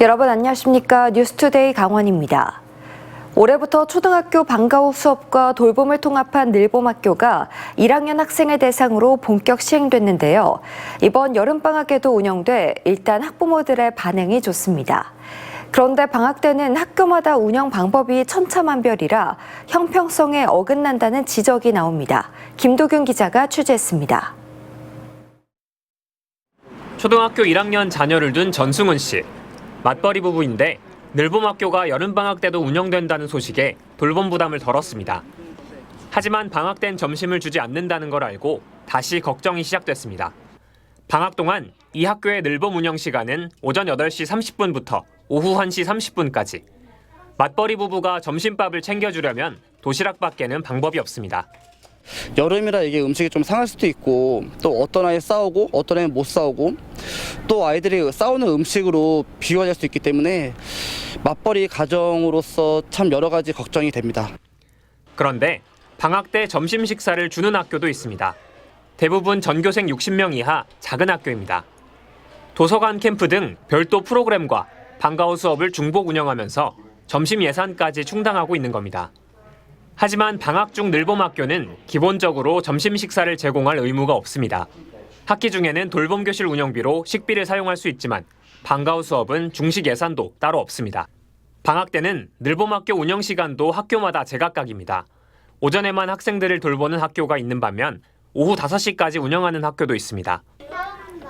여러분 안녕하십니까? 뉴스투데이 강원입니다. 올해부터 초등학교 방과 후 수업과 돌봄을 통합한 늘봄학교가 1학년 학생을 대상으로 본격 시행됐는데요. 이번 여름방학에도 운영돼 일단 학부모들의 반응이 좋습니다. 그런데 방학 때는 학교마다 운영 방법이 천차만별이라 형평성에 어긋난다는 지적이 나옵니다. 김도균 기자가 취재했습니다. 초등학교 1학년 자녀를 둔 전승훈 씨. 맞벌이 부부인데 늘봄학교가 여름방학 때도 운영된다는 소식에 돌봄 부담을 덜었습니다. 하지만 방학 땐 점심을 주지 않는다는 걸 알고 다시 걱정이 시작됐습니다. 방학 동안 이 학교의 늘봄 운영 시간은 오전 8시 30분부터 오후 1시 30분까지. 맞벌이 부부가 점심밥을 챙겨주려면 도시락밖에는 방법이 없습니다. 여름이라 이게 음식이 좀 상할 수도 있고, 또 어떤 아이 싸우고 어떤 아이는 못 싸우고, 또 아이들이 싸우는 음식으로 비유할 수 있기 때문에 맞벌이 가정으로서 참 여러 가지 걱정이 됩니다. 그런데 방학 때 점심 식사를 주는 학교도 있습니다. 대부분 전교생 60명 이하 작은 학교입니다. 도서관 캠프 등 별도 프로그램과 방과 후 수업을 중복 운영하면서 점심 예산까지 충당하고 있는 겁니다. 하지만 방학 중 늘봄학교는 기본적으로 점심 식사를 제공할 의무가 없습니다. 학기 중에는 돌봄교실 운영비로 식비를 사용할 수 있지만 방과 후 수업은 중식 예산도 따로 없습니다. 방학 때는 늘봄학교 운영 시간도 학교마다 제각각입니다. 오전에만 학생들을 돌보는 학교가 있는 반면 오후 5시까지 운영하는 학교도 있습니다.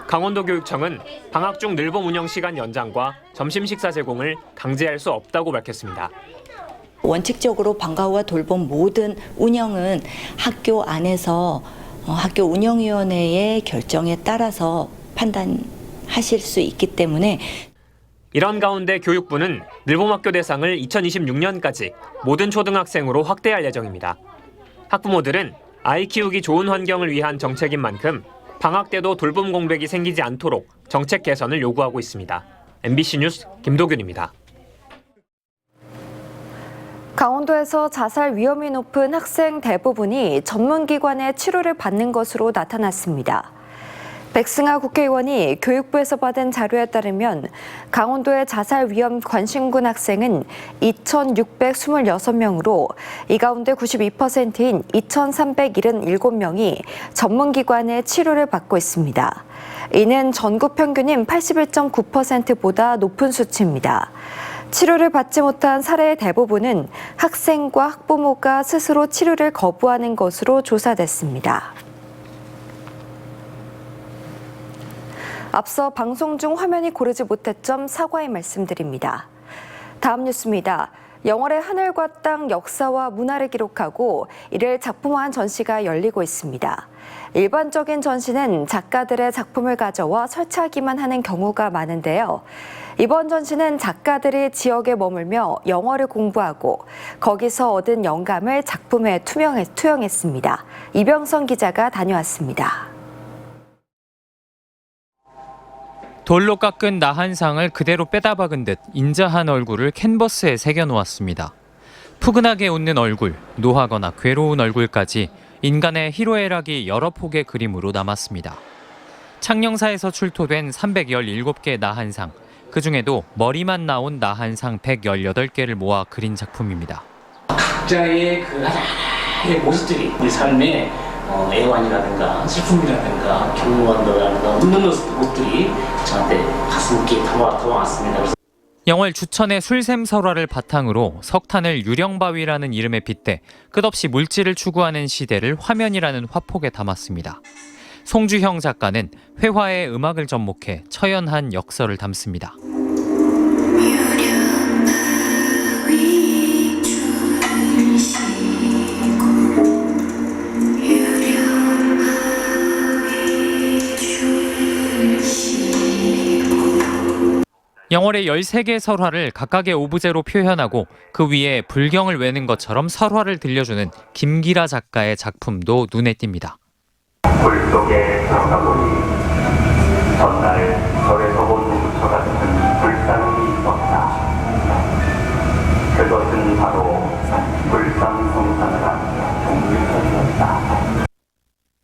강원도교육청은 방학 중 늘봄 운영 시간 연장과 점심 식사 제공을 강제할 수 없다고 밝혔습니다. 원칙적으로 방과 후와 돌봄 모든 운영은 학교 안에서 학교 운영위원회의 결정에 따라서 판단하실 수 있기 때문에 이런 가운데 교육부는 늘봄학교 대상을 2026년까지 모든 초등학생으로 확대할 예정입니다. 학부모들은 아이 키우기 좋은 환경을 위한 정책인 만큼 방학 때도 돌봄 공백이 생기지 않도록 정책 개선을 요구하고 있습니다. MBC 뉴스 김도균입니다. 강원도에서 자살 위험이 높은 학생 대부분이 전문기관의 치료를 받는 것으로 나타났습니다. 백승하 국회의원이 교육부에서 받은 자료에 따르면 강원도의 자살 위험 관심군 학생은 2,626명으로 이 가운데 92%인 2,377명이 전문기관의 치료를 받고 있습니다. 이는 전국 평균인 81.9%보다 높은 수치입니다. 치료를 받지 못한 사례의 대부분은 학생과 학부모가 스스로 치료를 거부하는 것으로 조사됐습니다. 앞서 방송 중 화면이 고르지 못했 점 사과의 말씀드립니다. 다음 뉴스입니다. 영월의 하늘과 땅 역사와 문화를 기록하고 이를 작품화한 전시가 열리고 있습니다. 일반적인 전시는 작가들의 작품을 가져와 설치하기만 하는 경우가 많은데요. 이번 전시는 작가들이 지역에 머물며 영어를 공부하고 거기서 얻은 영감을 작품에 투영했습니다. 이병선 기자가 다녀왔습니다. 돌로 깎은 나한상을 그대로 빼다 박은 듯 인자한 얼굴을 캔버스에 새겨놓았습니다. 푸근하게 웃는 얼굴, 노하거나 괴로운 얼굴까지 인간의 희로애락이 여러 폭의 그림으로 남았습니다. 창녕사에서 출토된 317개의 나한상, 그중에도 머리만 나온 나한상 118개를 모아 그린 작품입니다. 각자의 그 하나의 모습들이 우리 삶의 애환이라든가 슬픔이라든가 경무한다든가 웃는 모습들이 저한테 가슴 깊게 다가왔습니다. 영월 주천의 술샘 설화를 바탕으로 석탄을 유령바위라는 이름에 빗대 끝없이 물질을 추구하는 시대를 화면이라는 화폭에 담았습니다. 송주형 작가는 회화의 음악을 접목해 처연한 역설을 담습니다. 영월의 13개의 설화를 각각의 오브제로 표현하고 그 위에 불경을 외는 것처럼 설화를 들려주는 김기라 작가의 작품도 눈에 띕니다. 물 속에 들어가 보니 전날 절에서 본 우부처 같은 불상이 있었다. 그것은 바로 불상성산을 한 종류선이었다.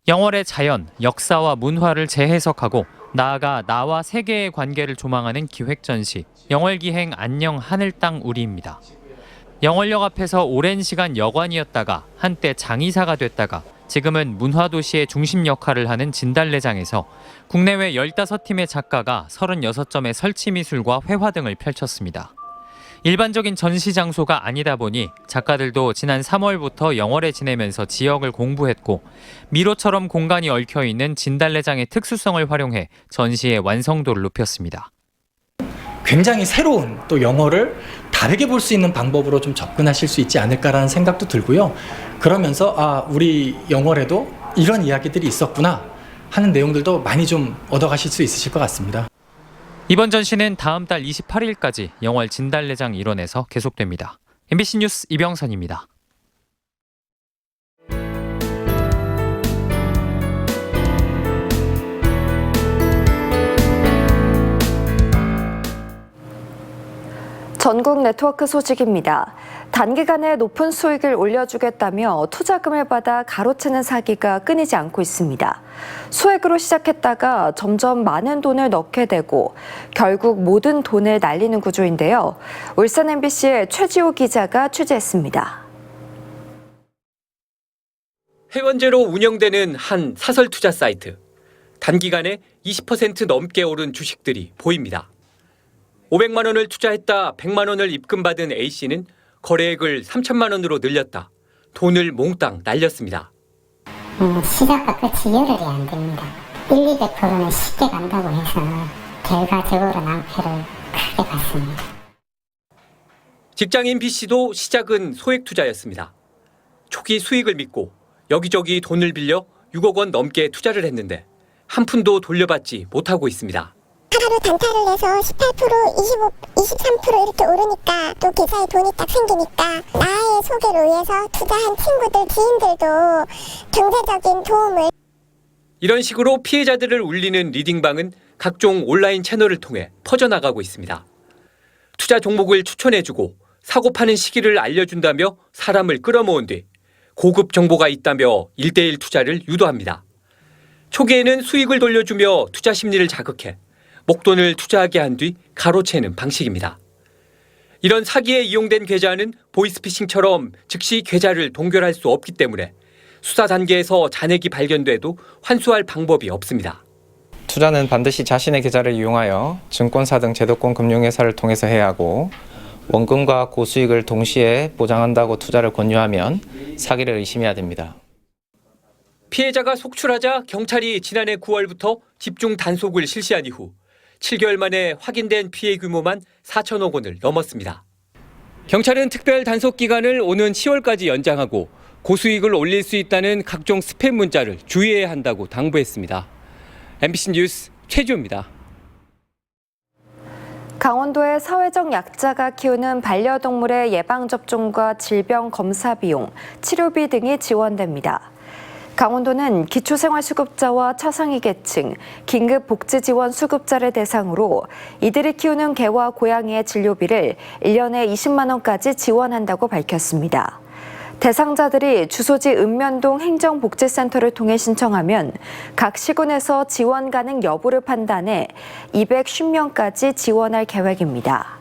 영월의 자연, 역사와 문화를 재해석하고 나아가 나와 세계의 관계를 조망하는 기획전시 영월기행 안녕 하늘 땅 우리입니다. 영월역 앞에서 오랜 시간 여관이었다가 한때 장의사가 됐다가 지금은 문화도시의 중심 역할을 하는 진달래장에서 국내외 15팀의 작가가 36점의 설치미술과 회화 등을 펼쳤습니다. 일반적인 전시 장소가 아니다 보니 작가들도 지난 3월부터 영월에 지내면서 지역을 공부했고 미로처럼 공간이 얽혀있는 진달래장의 특수성을 활용해 전시의 완성도를 높였습니다. 굉장히 새로운 또 영어를 다르게 볼 수 있는 방법으로 좀 접근하실 수 있지 않을까라는 생각도 들고요. 그러면서 우리 영월에도 이런 이야기들이 있었구나 하는 내용들도 많이 좀 얻어가실 수 있으실 것 같습니다. 이번 전시는 다음 달 28일까지 영월 진달래장 일원에서 계속됩니다. MBC 뉴스 이병선입니다. 전국 네트워크 소식입니다. 단기간에 높은 수익을 올려주겠다며 투자금을 받아 가로채는 사기가 끊이지 않고 있습니다. 소액으로 시작했다가 점점 많은 돈을 넣게 되고 결국 모든 돈을 날리는 구조인데요. 울산 MBC의 최지호 기자가 취재했습니다. 회원제로 운영되는 한 사설 투자 사이트. 단기간에 20% 넘게 오른 주식들이 보입니다. 500만 원을 투자했다 100만 원을 입금받은 A씨는 거래액을 3천만 원으로 늘렸다. 돈을 몽땅 날렸습니다. 시작과 끝이 열흘이 안 됩니다. 1,200%는 쉽게 간다고 해서 결과적으로 낭패를 크게 봤습니다. 직장인 B씨도 시작은 소액 투자였습니다. 초기 수익을 믿고 여기저기 돈을 빌려 6억 원 넘게 투자를 했는데 한 푼도 돌려받지 못하고 있습니다. 하루 단타를 내서 18%, 25, 23% 이렇게 오르니까 또 계좌에 돈이 딱 생기니까 나의 소개를 위해서 투자한 친구들, 지인들도 경제적인 도움을. 이런 식으로 피해자들을 울리는 리딩방은 각종 온라인 채널을 통해 퍼져나가고 있습니다. 투자 종목을 추천해주고 사고 파는 시기를 알려준다며 사람을 끌어모은 뒤 고급 정보가 있다며 1:1 투자를 유도합니다. 초기에는 수익을 돌려주며 투자 심리를 자극해 목돈을 투자하게 한 뒤 가로채는 방식입니다. 이런 사기에 이용된 계좌는 보이스피싱처럼 즉시 계좌를 동결할 수 없기 때문에 수사 단계에서 잔액이 발견돼도 환수할 방법이 없습니다. 투자는 반드시 자신의 계좌를 이용하여 증권사 등 제도권 금융회사를 통해서 해야 하고 원금과 고수익을 동시에 보장한다고 투자를 권유하면 사기를 의심해야 됩니다. 피해자가 속출하자 경찰이 지난해 9월부터 집중 단속을 실시한 이후 7개월 만에 확인된 피해 규모만 4천억 원을 넘었습니다. 경찰은 특별 단속 기간을 오는 10월까지 연장하고 고수익을 올릴 수 있다는 각종 스팸 문자를 주의해야 한다고 당부했습니다. MBC 뉴스 최지호입니다. 강원도의 사회적 약자가 키우는 반려동물의 예방접종과 질병 검사 비용, 치료비 등이 지원됩니다. 강원도는 기초생활수급자와 차상위 계층, 긴급복지지원 수급자를 대상으로 이들이 키우는 개와 고양이의 진료비를 1년에 20만 원까지 지원한다고 밝혔습니다. 대상자들이 주소지 읍면동 행정복지센터를 통해 신청하면 각 시군에서 지원 가능 여부를 판단해 250명까지 지원할 계획입니다.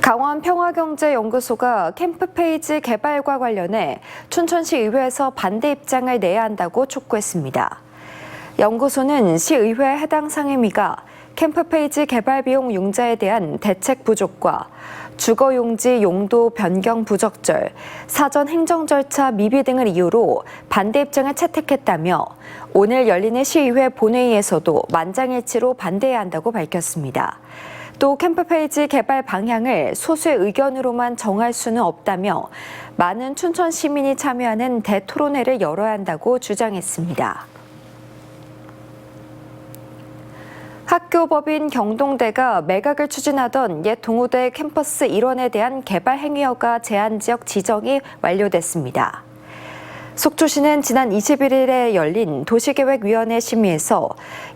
강원 평화경제연구소가 캠프페이지 개발과 관련해 춘천시 의회에서 반대 입장을 내야 한다고 촉구했습니다. 연구소는 시의회 해당 상임위가 캠프페이지 개발 비용 융자에 대한 대책 부족과 주거용지 용도 변경 부적절, 사전 행정 절차 미비 등을 이유로 반대 입장을 채택했다며 오늘 열리는 시의회 본회의에서도 만장일치로 반대해야 한다고 밝혔습니다. 또 캠프페이지 개발 방향을 소수의 의견으로만 정할 수는 없다며 많은 춘천 시민이 참여하는 대토론회를 열어야 한다고 주장했습니다. 학교법인 경동대가 매각을 추진하던 옛 동호대 캠퍼스 일원에 대한 개발 행위허가 제한 지역 지정이 완료됐습니다. 속초시는 지난 21일에 열린 도시계획위원회 심의에서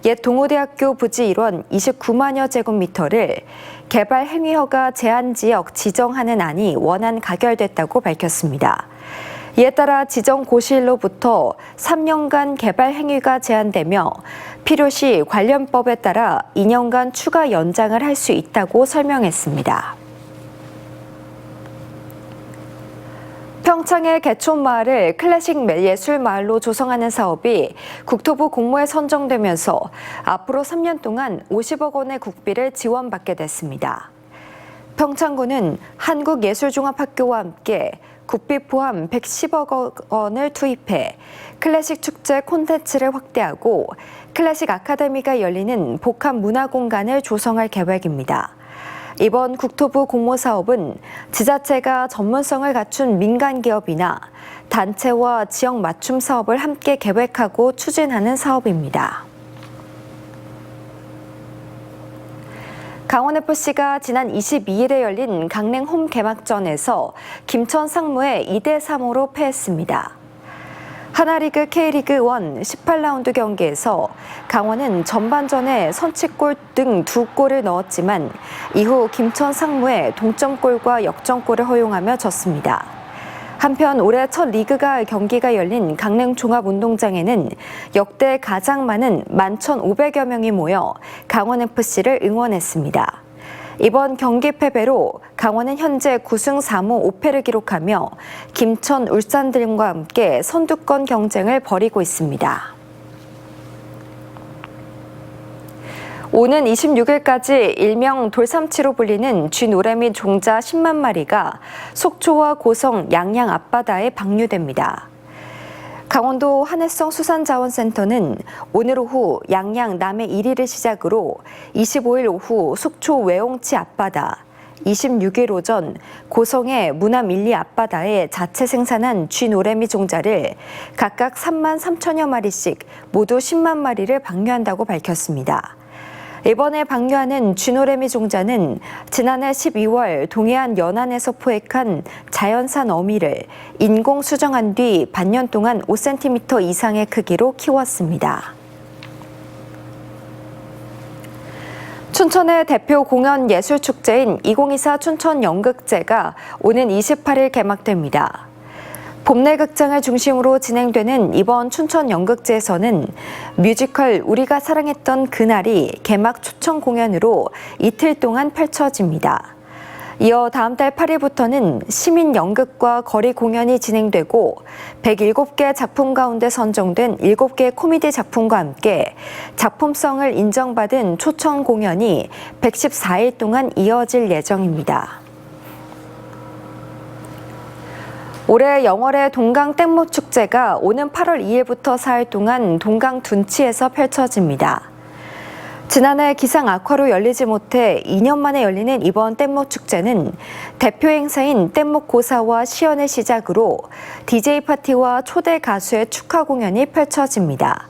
옛 동호대학교 부지 일원 29만여 제곱미터를 개발 행위허가 제한 지역 지정하는 안이 원안 가결됐다고 밝혔습니다. 이에 따라 지정 고시일로부터 3년간 개발 행위가 제한되며 필요시 관련법에 따라 2년간 추가 연장을 할 수 있다고 설명했습니다. 평창의 개촌마을을 클래식 예술마을로 조성하는 사업이 국토부 공모에 선정되면서 앞으로 3년 동안 50억 원의 국비를 지원받게 됐습니다. 평창구는 한국예술종합학교와 함께 국비 포함 110억 원을 투입해 클래식 축제 콘텐츠를 확대하고 클래식 아카데미가 열리는 복합 문화공간을 조성할 계획입니다. 이번 국토부 공모 사업은 지자체가 전문성을 갖춘 민간기업이나 단체와 지역 맞춤 사업을 함께 계획하고 추진하는 사업입니다. 강원FC가 지난 22일에 열린 강릉 홈 개막전에서 김천 상무에 2대3으로 패했습니다. 하나리그 K리그 1 18라운드 경기에서 강원은 전반전에 선취골 등 2골을 넣었지만 이후 김천 상무에 동점골과 역전골을 허용하며 졌습니다. 한편 올해 첫 리그가 경기가 열린 강릉 종합운동장에는 역대 가장 많은 11,500여 명이 모여 강원FC를 응원했습니다. 이번 경기 패배로 강원은 현재 9승 3무 5패를 기록하며 김천, 울산 등과 함께 선두권 경쟁을 벌이고 있습니다. 오는 26일까지 일명 돌삼치로 불리는 쥐노래미 종자 10만 마리가 속초와 고성, 양양 앞바다에 방류됩니다. 강원도 한해성 수산자원센터는 오늘 오후 양양 남해 1리를 시작으로 25일 오후 속초 외홍치 앞바다, 26일 오전 고성의 무남 1, 2 앞바다에 자체 생산한 쥐노래미 종자를 각각 3만 3천여 마리씩 모두 10만 마리를 방류한다고 밝혔습니다. 이번에 방류하는 쥐노래미 종자는 지난해 12월 동해안 연안에서 포획한 자연산 어미를 인공 수정한 뒤 반년 동안 5cm 이상의 크기로 키웠습니다. 춘천의 대표 공연 예술축제인 2024 춘천 연극제가 오는 28일 개막됩니다. 봄내 극장을 중심으로 진행되는 이번 춘천 연극제에서는 뮤지컬 우리가 사랑했던 그날이 개막 초청 공연으로 이틀 동안 펼쳐집니다. 이어 다음 달 8일부터는 시민 연극과 거리 공연이 진행되고 107개 작품 가운데 선정된 7개의 코미디 작품과 함께 작품성을 인정받은 초청 공연이 114일 동안 이어질 예정입니다. 올해 영월의 동강 땡모 축제가 오는 8월 2일부터 4일 동안 동강 둔치에서 펼쳐집니다. 지난해 기상 악화로 열리지 못해 2년 만에 열리는 이번 땡모 축제는 대표 행사인 땡목 고사와 시연을 시작으로 DJ 파티와 초대 가수의 축하 공연이 펼쳐집니다.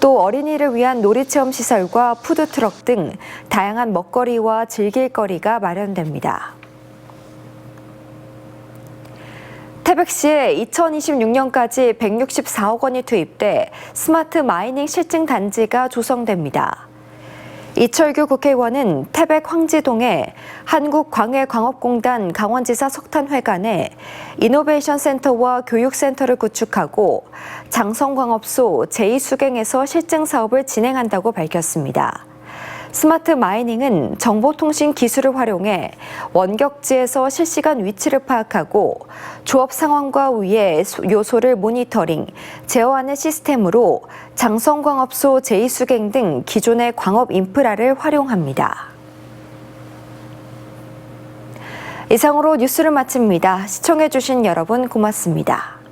또 어린이를 위한 놀이체험 시설과 푸드트럭 등 다양한 먹거리와 즐길거리가 마련됩니다. 태백시에 2026년까지 164억 원이 투입돼 스마트 마이닝 실증 단지가 조성됩니다. 이철규 국회의원은 태백 황지동에 한국광해광업공단 강원지사 석탄회관에 이노베이션 센터와 교육센터를 구축하고 장성광업소 제2수갱에서 실증 사업을 진행한다고 밝혔습니다. 스마트 마이닝은 정보통신 기술을 활용해 원격지에서 실시간 위치를 파악하고 조업 상황과 위의 요소를 모니터링, 제어하는 시스템으로 장성광업소 제2수갱 등 기존의 광업 인프라를 활용합니다. 이상으로 뉴스를 마칩니다. 시청해주신 여러분 고맙습니다.